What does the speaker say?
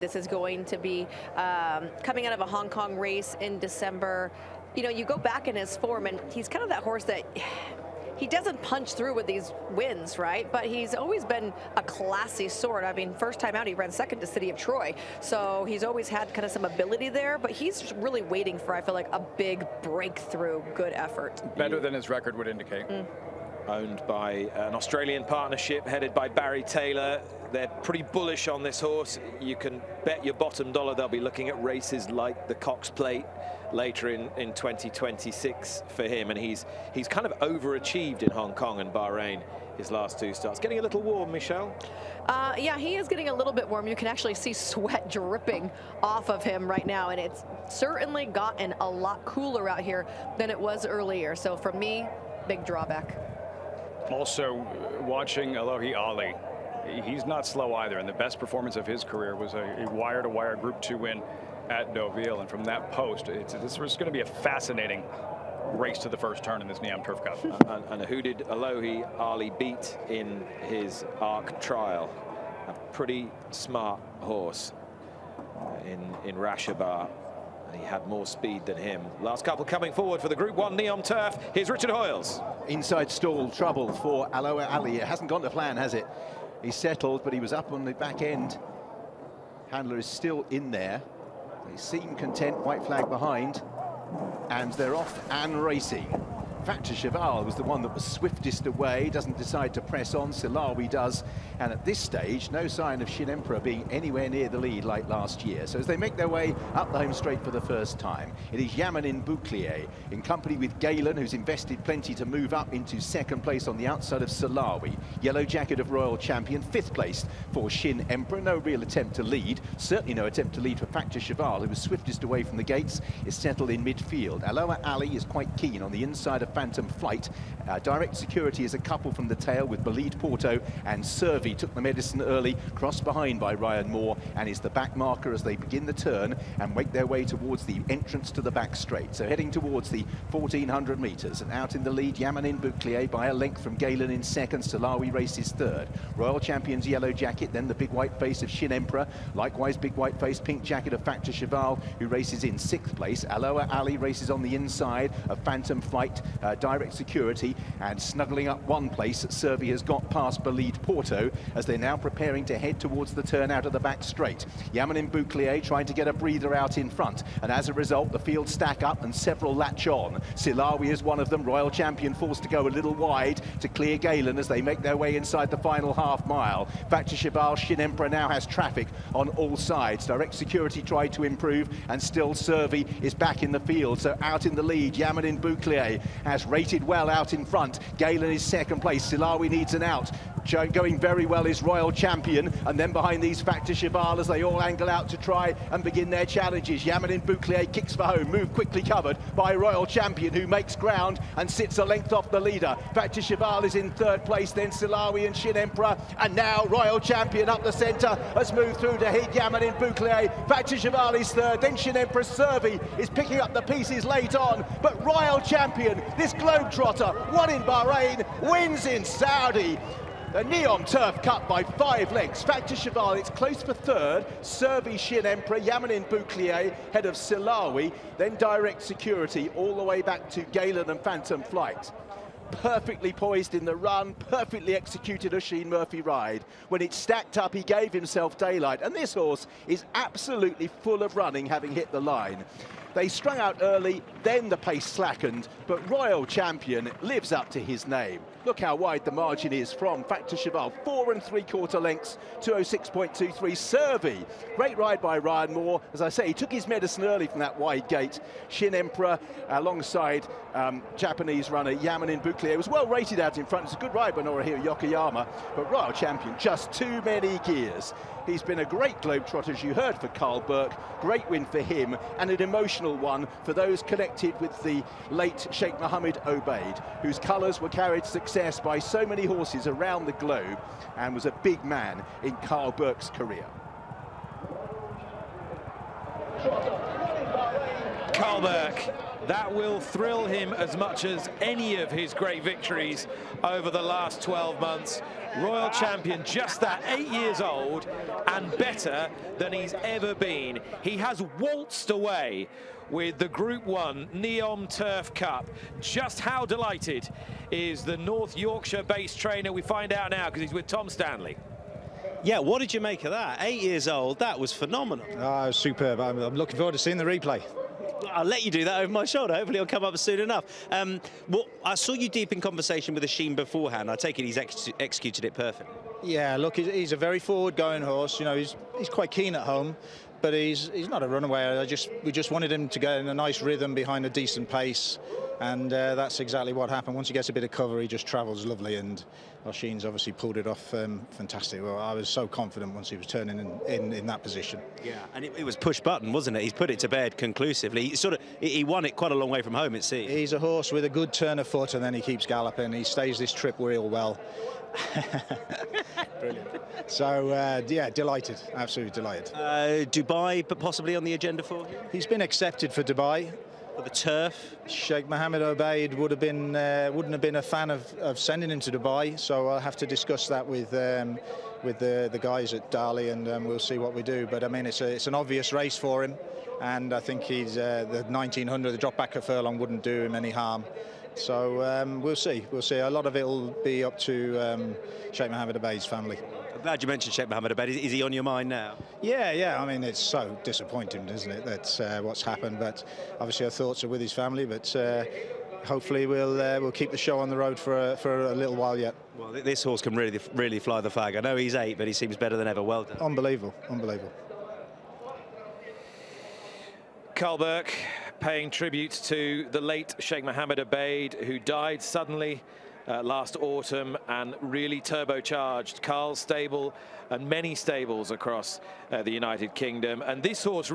This is going to be coming out of a Hong Kong race in December. You know, you go back in his form, and he's kind of that horse that he doesn't punch through with these wins, right? But he's always been a classy sort. I mean, first time out, he ran second to City of Troy. So he's always had kind of some ability there, but he's really waiting for, I feel like, a big breakthrough, good effort. Better than his record would indicate. Owned by an Australian partnership headed by Barry Taylor. They're pretty bullish on this horse. You can bet your bottom dollar they'll be looking at races like the Cox Plate later in 2026 for him. And he's kind of overachieved in Hong Kong and Bahrain his last two starts. Getting a little warm, Michelle? Yeah, he is getting a little bit warm. You can actually see sweat dripping off of him right now, and it's certainly gotten a lot cooler out here than it was earlier. So for me, big drawback. Also, watching Alohi Ali, he's not slow either, and the best performance of his career was a wire-to-wire Group 2 win at Deauville, and from that post, this was going to be a fascinating race to the first turn in this Neom Turf Cup. And who did Alohi Ali beat in his ARC trial? A pretty smart horse in Rashabar. He had more speed than him. Last couple coming forward for the Group 1 Neom Turf. Here's Richard Hoyles. Inside stall trouble for Aloha Ali. It hasn't gone to plan, has it? He's settled, but he was up on the back end. Handler is still in there. They seem content, white flag behind. And they're off and racing. Factor Cheval was the one that was swiftest away, doesn't decide to press on, Silawi does, and at this stage no sign of Shin Emperor being anywhere near the lead like last year. So as they make their way up the home straight for the first time, it is Yamanin Bouclier in company with Galen, who's invested plenty to move up into second place on the outside of Silawi. Yellow jacket of Royal Champion, fifth place for Shin Emperor. No real attempt to lead, certainly no attempt to lead for Factor Cheval, who was swiftest away from the gates, is settled in midfield. Aloha Ali is quite keen on the inside of Phantom Flight. Direct Security is a couple from the tail with Bolide Porto, and Servi took the medicine early, crossed behind by Ryan Moore, and is the back marker as they begin the turn and make their way towards the entrance to the back straight. So heading towards the 1400 metres, and out in the lead Yamanin Bouclier by a length from Galen in second. Silawi races third. Royal Champion's yellow jacket, then the big white face of Shin Emperor, likewise big white face pink jacket of Factor Cheval, who races in sixth place. Aloha Ali races on the inside of Phantom Flight. Direct Security, and snuggling up one place, Servi has got past Bolide Porto as they're now preparing to head towards the turn out of the back straight. Yamanin Bouclier trying to get a breather out in front, and as a result the field stack up and several latch on. Silawi is one of them. Royal Champion forced to go a little wide to clear Galen as they make their way inside the final half mile. Factor Cheval, Shin Emperor now has traffic on all sides. Direct Security tried to improve, and still Servi is back in the field. So out in the lead, Yamanin Bouclier has rated well out in front. Galen is second place. Silawi needs an out. Going very well is Royal Champion, and then behind these Factor Cheval as they all angle out to try and begin their challenges. Yamanin Bouclier kicks for home, move quickly covered by Royal Champion, who makes ground and sits a length off the leader. Factor Cheval is in third place, then Silawi and Shin Emperor, and now Royal Champion up the centre has moved through to hit Yamanin Bouclier. Factor Cheval is third, then Shin Emperor. Servi is picking up the pieces late on, but Royal Champion, this globetrotter, won in Bahrain, wins in Saudi. The Neom Turf Cup by 5 lengths. Factor Cheval, it's close for third. Servi, Shin Emperor, Yamanin Bouclier, head of Silawi, then Direct Security, all the way back to Galen and Phantom Flight. Perfectly poised in the run, perfectly executed Oisin Murphy ride. When it stacked up, he gave himself daylight, and this horse is absolutely full of running, having hit the line. They strung out early, then the pace slackened, but Royal Champion lives up to his name. Look how wide the margin is from Factor Cheval, 4 3/4 lengths, 206.23. Servi, great ride by Ryan Moore. As I say, he took his medicine early from that wide gate. Shin Emperor alongside Japanese runner Yamanin Bouclier was well rated out in front. It's a good ride by Norihiro Yokoyama, but Royal Champion just too many gears. He's been a great globetrotter, as you heard, for Carl Burke. Great win for him, and an emotional one for those connected with the late Sheikh Mohammed Obeid, whose colours were carried to success by so many horses around the globe, and was a big man in Carl Burke's career. Carl Burke That will thrill him as much as any of his great victories over the last 12 months. Royal champion, just that, 8 years old, and better than he's ever been. He has waltzed away with the Group 1 Neom Turf Cup. Just how delighted is the North Yorkshire-based trainer? We find out now because he's with Tom Stanley. Yeah, what did you make of that? 8 years old, that was phenomenal. Oh, it was superb. I'm looking forward to seeing the replay. I'll let you do that over my shoulder. Hopefully it'll come up soon enough. Well, I saw you deep in conversation with Asheen beforehand. I take it he's executed it perfectly. Yeah, look, he's a very forward-going horse. You know, he's quite keen at home, but he's not a runaway. We just wanted him to get in a nice rhythm behind a decent pace, and that's exactly what happened. Once he gets a bit of cover, he just travels lovely, and Asheen's obviously pulled it off fantastic. Well, I was so confident once he was turning in that position. Yeah, and it was push button, wasn't it? He's put it to bed conclusively. He won it quite a long way from home, it seems. He's a horse with a good turn of foot, and then he keeps galloping. He stays this trip real well. Brilliant. So, yeah, delighted, absolutely delighted. Dubai, but possibly on the agenda for him? He's been accepted for Dubai. For the turf? Sheikh Mohammed Obeid wouldn't have been a fan of sending him to Dubai, so I'll have to discuss that with the guys at Dali, and we'll see what we do. But I mean, it's an obvious race for him, and I think he's the 1900, the drop back at furlong wouldn't do him any harm. So we'll see. A lot of it will be up to Sheikh Mohammed Obeid's family. I'm glad you mentioned Sheikh Mohammed Obeid. Is he on your mind now? Yeah. I mean, it's so disappointing, isn't it? That's what's happened. But obviously, our thoughts are with his family. But hopefully, we'll keep the show on the road for a little while yet. Well, this horse can really fly the flag. I know he's 8, but he seems better than ever. Well done. Unbelievable. Carl Burke paying tribute to the late Sheikh Mohammed Obeid, who died suddenly last autumn and really turbocharged Carl's stable and many stables across the United Kingdom. And this horse